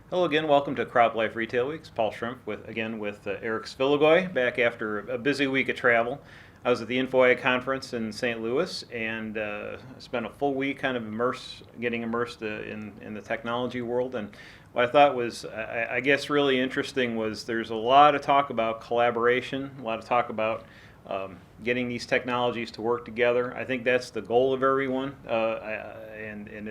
Hello again. Welcome to Crop Life Retail Weeks. Paul Schrimpf with Eric Sfiligoj, back after a busy week of travel. I was at the InfoAg Conference in St. Louis and spent a full week kind of getting immersed in the technology world. And what I thought was, I guess, really interesting was there's a lot of talk about collaboration, a lot of talk about getting these technologies to work together. I think that's the goal of everyone, and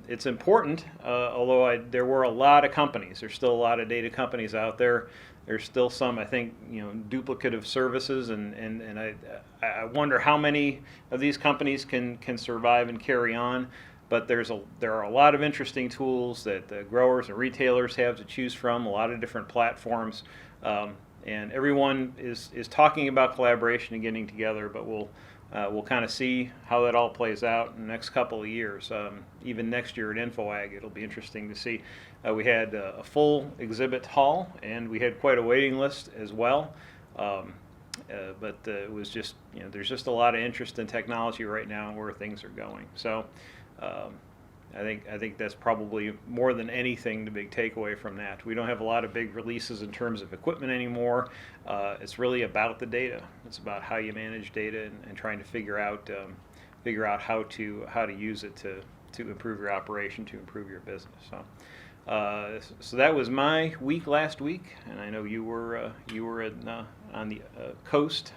it's important, although there were a lot of companies. There's still a lot of data companies out there. There's still some, I think, duplicative services, and I wonder how many of these companies can survive and carry on. But there are a lot of interesting tools that the growers and retailers have to choose from, a lot of different platforms, and everyone is talking about collaboration and getting together, but we'll kind of see how that all plays out in the next couple of years. Even next year at InfoAg, it'll be interesting to see. We had a full exhibit hall, and we had quite a waiting list as well. But it was just, there's just a lot of interest in technology right now and where things are going. So I think that's probably more than anything the big takeaway from that. We don't have a lot of big releases in terms of equipment anymore. It's really about the data. It's about how you manage data and trying to figure out how to use it to improve your operation, to improve your business. So that was my week last week, and I know you were on the coast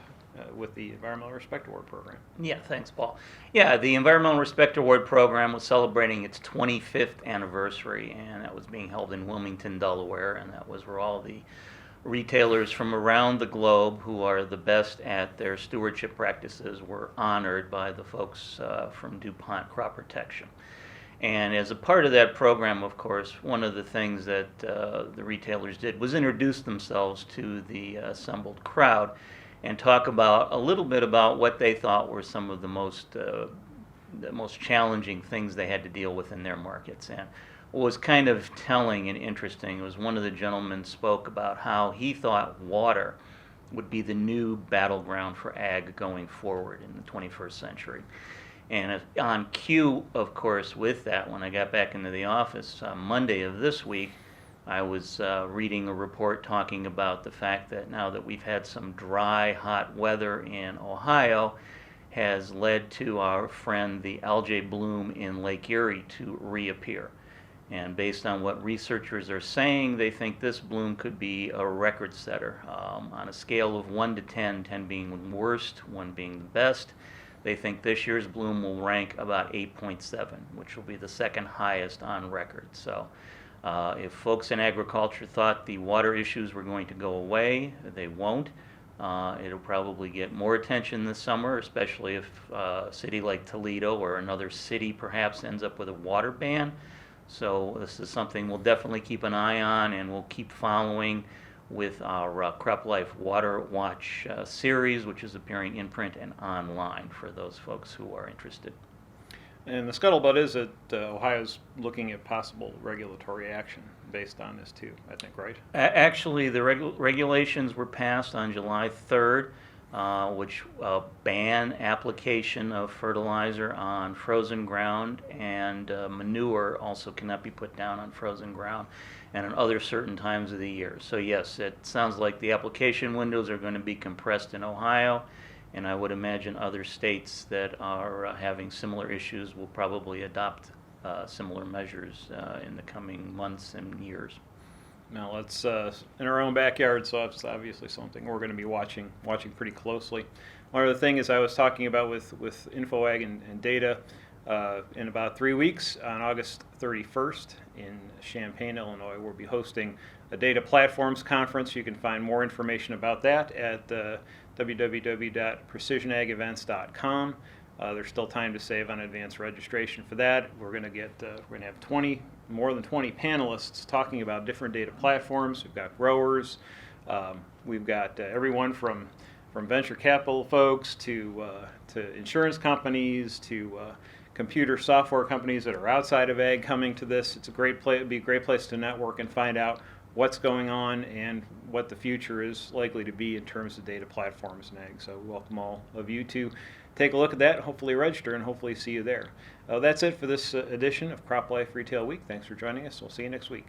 with the Environmental Respect Award program. Yeah, thanks, Paul. Yeah, the Environmental Respect Award program was celebrating its 25th anniversary, and that was being held in Wilmington, Delaware, and that was where all the retailers from around the globe who are the best at their stewardship practices were honored by the folks from DuPont Crop Protection. And as a part of that program, of course, one of the things that the retailers did was introduce themselves to the assembled crowd and talk about a little bit about what they thought were some of the most challenging things they had to deal with in their markets. And what was kind of telling and interesting was one of the gentlemen spoke about how he thought water would be the new battleground for ag going forward in the 21st century. And on cue, of course, with that, when I got back into the office on Monday of this week, I was reading a report talking about the fact that now that we've had some dry, hot weather in Ohio has led to our friend the algae bloom in Lake Erie to reappear. And based on what researchers are saying, they think this bloom could be a record setter. On a scale of 1 to 10, 10 being the worst, 1 being the best, they think this year's bloom will rank about 8.7, which will be the second highest on record. So if folks in agriculture thought the water issues were going to go away, they won't. It'll probably get more attention this summer, especially if a city like Toledo or another city perhaps ends up with a water ban. So this is something we'll definitely keep an eye on, and we'll keep following with our Crop Life Water Watch series, which is appearing in print and online for those folks who are interested. And the scuttlebutt is that Ohio's looking at possible regulatory action based on this too, I think, right? Actually, the regulations were passed on July 3rd, which ban application of fertilizer on frozen ground, and manure also cannot be put down on frozen ground and on other certain times of the year. So yes, it sounds like the application windows are going to be compressed in Ohio, and I would imagine other states that are having similar issues will probably adopt similar measures in the coming months and years. Now it's in our own backyard, so it's obviously something we're going to be watching pretty closely. One other thing is I was talking about with InfoAg and data in about 3 weeks on August 31st in Champaign, Illinois. We'll be hosting a data platforms conference. You can find more information about that at www.precisionagevents.com. There's still time to save on advanced registration for that. We're going to have more than 20 panelists talking about different data platforms. We've got growers. We've got everyone from venture capital folks to insurance companies to computer software companies that are outside of ag coming to this. It's it'd be a great place to network and find out what's going on and what the future is likely to be in terms of data platforms in ag. So we welcome all of you to take a look at that, hopefully register, and hopefully see you there. That's it for this edition of Crop Life Retail Week. Thanks for joining us. We'll see you next week.